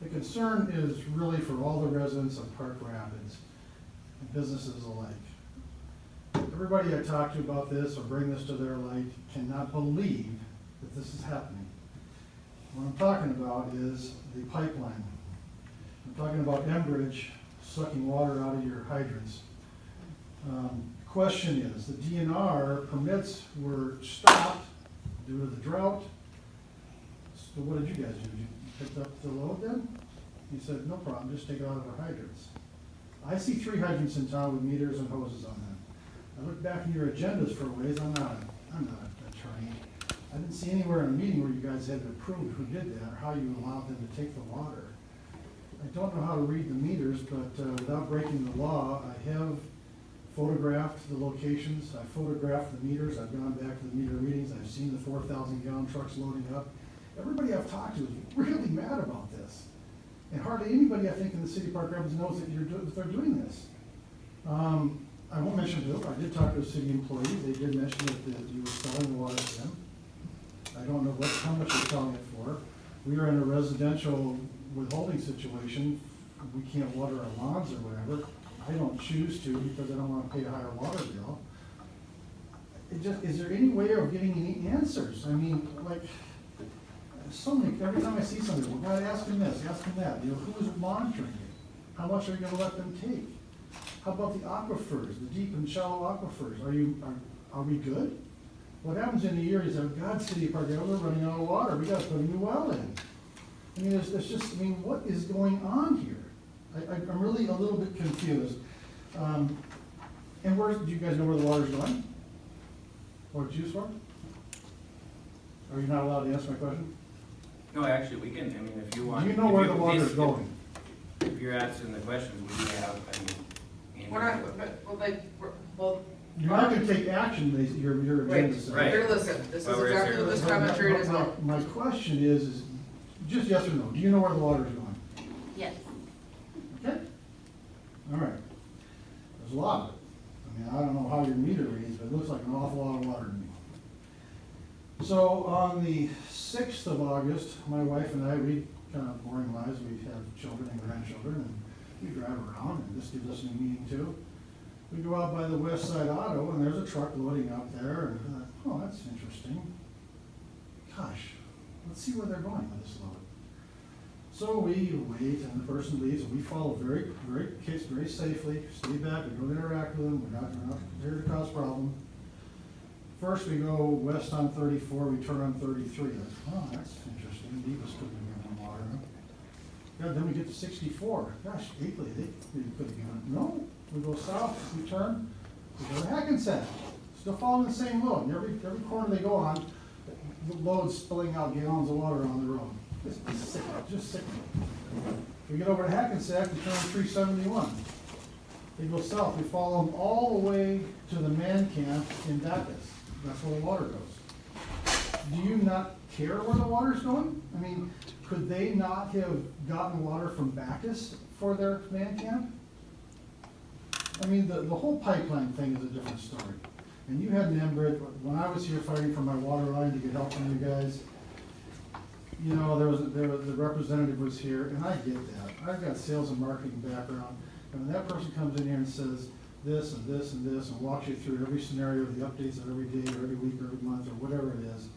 The concern is really for all the residents of Park Rapids and businesses alike. Everybody I talk to about this or bring this to their light cannot believe that this is happening. What I'm talking about is the pipeline. I'm talking about Enbridge sucking water out of your hydrants. Question is, the DNR permits were stopped due to the drought. So what did you guys do? You picked up the load then? He said, no problem, just take it out of our hydrants. I see 3 hydrants in town with meters and hoses on them. I look back in your agendas for a ways, I'm not an attorney. I didn't see anywhere in a meeting where you guys had approved who did that or how you allowed them to take the water. I don't know how to read the meters, but without breaking the law, I have photographed the locations, I photographed the meters, I've gone back to the meter readings, I've seen the 4,000 gallon trucks loading up. Everybody I've talked to is really mad about this. And hardly anybody, I think, in the city of Park Rapids knows that they're doing this. I won't mention who, I did talk to a city employee, they did mention that you were selling the water to them. I don't know how much you're selling it for. We are in a residential withholding situation, we can't water our lawns or whatever. I don't choose to because I don't want to pay a higher water bill. Is there any way of getting any answers? I mean, like, so many, every time I see somebody, well, God, ask them this, ask them that. You know, who is monitoring you? How much are you going to let them take? How about the aquifers, the deep and shallow aquifers? Are we good? What happens in a year is that, God, City of Park, we're running out of water. We got to put a new well in. I mean, there's just, I mean, what is going on here? I'm really a little bit confused. And where, do you guys know where the water's going? Or it's used for? Are you not allowed to answer my question? No, actually, we can, I mean, if you want. Do you know where the water's going? If you're asking the questions, we do have, I mean. We're not, well, You're not gonna take action, your agenda says. Right. here, listen, this is Well, we're exactly here. what this comment period is about. My question is just yes or no, do you know where the water's going? Yes. Okay? All right. There's a lot of it. I mean, I don't know how your meter reads, but it looks like an awful lot of water to me. So on the 6th of August, my wife and I, we kind of boring lives, we have children and grandchildren, and we drive around, and this gives us a new meeting too. We go out by the West Side Auto, and there's a truck loading out there, and oh, that's interesting. Gosh, let's see where they're going with this load. So we wait, and the person leaves, and we follow very safely, stay back, we don't interact with them, we're not here to cause problem. First we go west on 34, we turn on 33. Oh, that's interesting, Divas couldn't have given them water. Yeah, then we get to 64. Gosh, Akeley, they could have given it. No, we go south, we turn, we go to Hackensack. Still following the same load. And every corner they go on, the load's spilling out gallons of water on the road. It's sickening, just sickening. We get over to Hackensack, we turn on 371. They go south, we follow them all the way to the man camp in Bacchus. That's where the water goes. Do you not care where the water's going? I mean, could they not have gotten water from Bacchus for their man camp? I mean, the whole pipeline thing is a different story. And you had an Enbridge, when I was here fighting for my water line to get help from you guys, you know, the representative was here, and I get that. I've got sales and marketing background, and when that person comes in here and says this and this and this, and walks you through every scenario, the updates of every day, or every week, or every month, or whatever it is,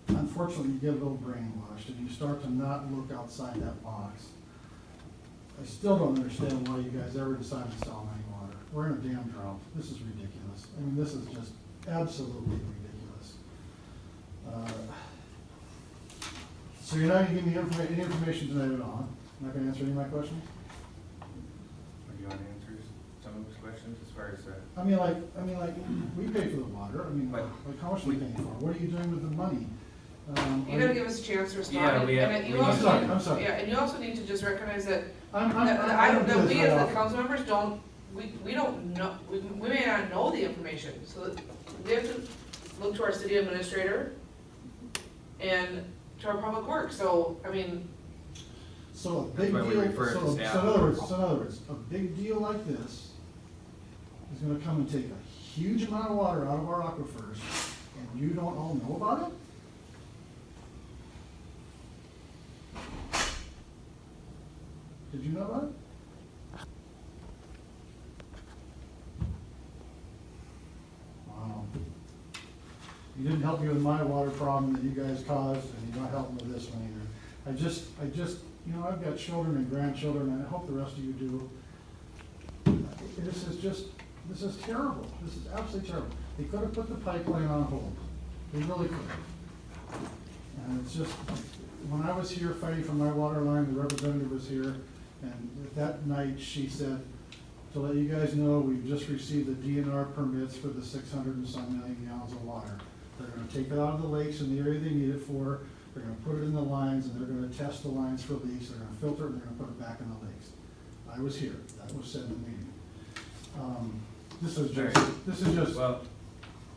unfortunately, you get a little brainwashed, and you start to not look outside that box. I still don't understand why you guys ever decided to sell any water. We're in a damn drought. This is ridiculous. I mean, this is just absolutely ridiculous. So you're not gonna give me any information tonight at all? Not gonna answer any of my questions? Do you want to answer some of those questions as far as that? I mean, like, we pay for the water. I mean, like, how much are we paying for it? What are you doing with the money? You gotta give us a chance to respond. Yeah, we have- And you we- also I'm sorry. Yeah, and you also need to just recognize that, I that don't do we this as right the off. council members don't, we don't know, we may not know the information, so that we have to look to our city administrator and to our public works, so, I mean, So a That's big why we deal, refer it to so staff. in other words, a big deal like this is gonna come and take a huge amount of water out of our aquifers, and you don't all know about it? Did you know that? Wow. You didn't help me with my water problem that you guys caused, and you're not helping with this one either. I just, you know, I've got children and grandchildren, and I hope the rest of you do. This is terrible. This is absolutely terrible. They could have put the pipeline on hold. They really could have. And it's just, when I was here fighting for my water line, the representative was here, and that night she said, to let you guys know, we've just received the DNR permits for the 600 and some million gallons of water. They're gonna take it out of the lakes in the area they need it for, they're gonna put it in the lines, and they're gonna test the lines for leaks, they're gonna filter it, and they're gonna put it back in the lakes. I was here, that was said in the meeting. This is just, Well,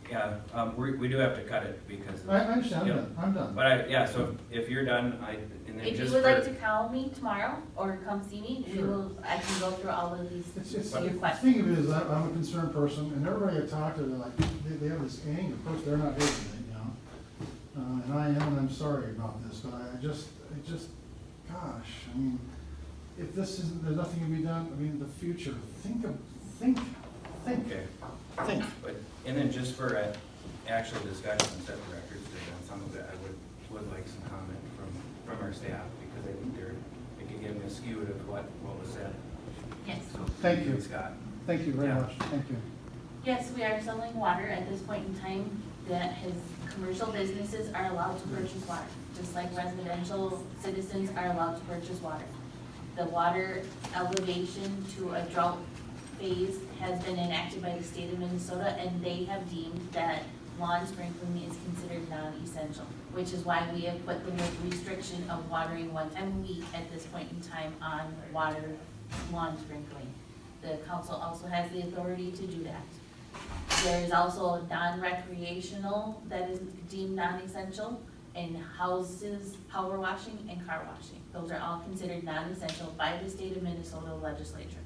yeah, we do have to cut it because. I understand, Yep. I'm done. But yeah, so if you're done, and then If you just would like for, to call me tomorrow or come see me, Sure. I can go through all of these, It's, your the questions. thing of it is, I'm a concerned person, and everybody I talk to, they're like, they have this anger, of course, they're not here today, you know? And I am, and I'm sorry about this, but I just, gosh, I mean, if this isn't, there's nothing to be done, I mean, the future, think. okay. But, and then just for actual discussion and set the records straight on some of it, I would like some comment from our staff, because I think it could get skewed of what was said. Yes. So, Thank you. Scott. Thank you very Yeah. much, thank you. Yes, we are selling water at this point in time that commercial businesses are allowed to purchase water, just like residential citizens are allowed to purchase water. The water elevation to a drought phase has been enacted by the state of Minnesota, and they have deemed that lawn sprinkling is considered non-essential, which is why we have put the restriction of watering one time a week at this point in time on lawn sprinkling. The council also has the authority to do that. There is also non-recreational that is deemed non-essential, and houses, power washing, and car washing. Those are all considered non-essential by the state of Minnesota legislature.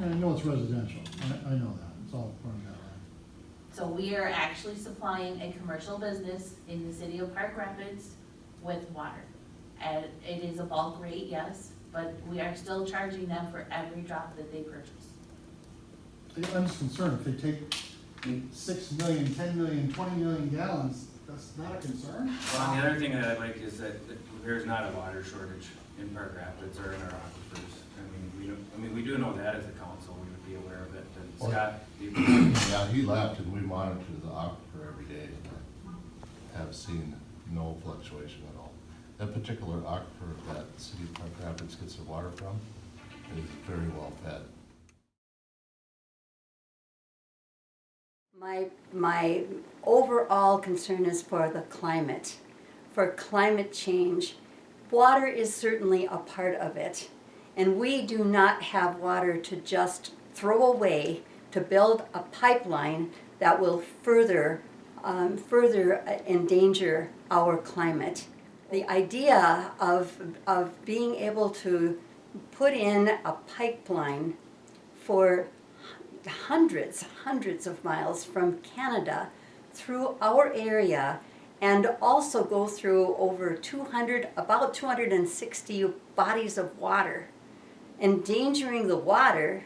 And I know it's residential, I know that, it's all part of that, right? So we are actually supplying a commercial business in the city of Park Rapids with water. And it is a bulk rate, yes, but we are still charging them for every drop that they purchase. I'm just concerned, if they take 6 million, 10 million, 20 million gallons, that's not a concern? Well, and the other thing that I'd like is that there's not a water shortage in Park Rapids or in our aquifers. We do know that as a council, we would be aware of it, and Well, Scott. Yeah, he left and we monitor the aquifer every day and have seen no fluctuation at all. That particular aquifer that City of Park Rapids gets their water from is very well fed. My overall concern is for the climate, for climate change. Water is certainly a part of it, and we do not have water to just throw away to build a pipeline that will further endanger our climate. The idea of being able to put in a pipeline for hundreds of miles from Canada through our area, and also go through over about 260 bodies of water, endangering the water,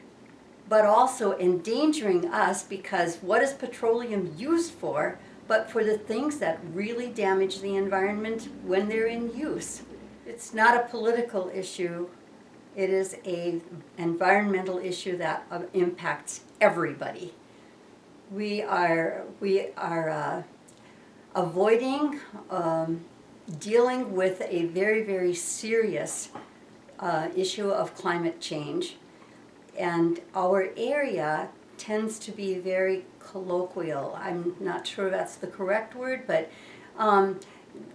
but also endangering us, because what is petroleum used for but for the things that really damage the environment when they're in use? It's not a political issue. It is an environmental issue that impacts everybody. We are avoiding dealing with a very serious issue of climate change, and our area tends to be very colloquial. I'm not sure that's the correct word, but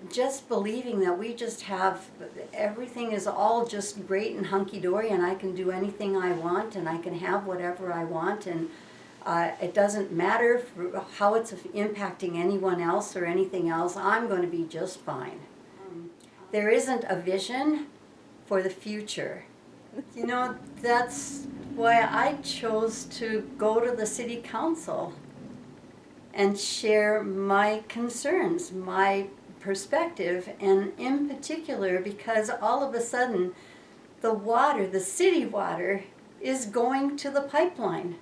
just believing that we just have, everything is all just great and hunky-dory, and I can do anything I want, and I can have whatever I want, and it doesn't matter how it's impacting anyone else or anything else, I'm going to be just fine. There isn't a vision for the future. You know, that's why I chose to go to the city council and share my concerns, my perspective, and in particular because all of a sudden the water, the city water, is going to the pipeline.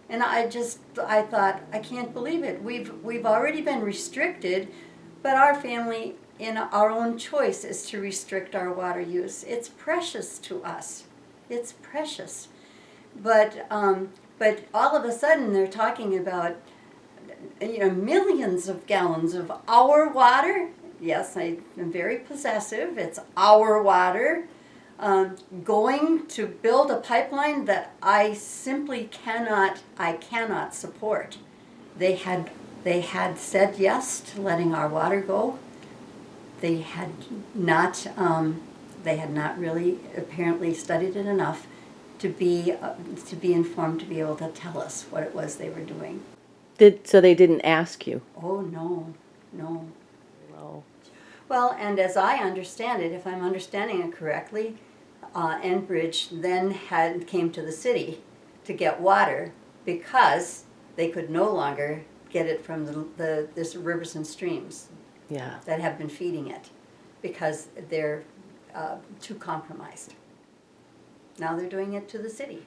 And I thought, I can't believe it. We've already been restricted, but our family, in our own choice, is to restrict our water use. It's precious to us. It's precious. But all of a sudden they're talking about, millions of gallons of our water. Yes, I am very possessive. It's our water. Going to build a pipeline that I simply cannot support. They had said yes to letting our water go. They had not really apparently studied it enough to be informed to be able to tell us what it was they were doing. So they didn't ask you? Oh, no. Well, Well, and as I understand it, if I'm understanding it correctly, Enbridge then came to the city to get water because they could no longer get it from this rivers and streams yeah. that have been feeding it because they're too compromised. Now they're doing it to the city.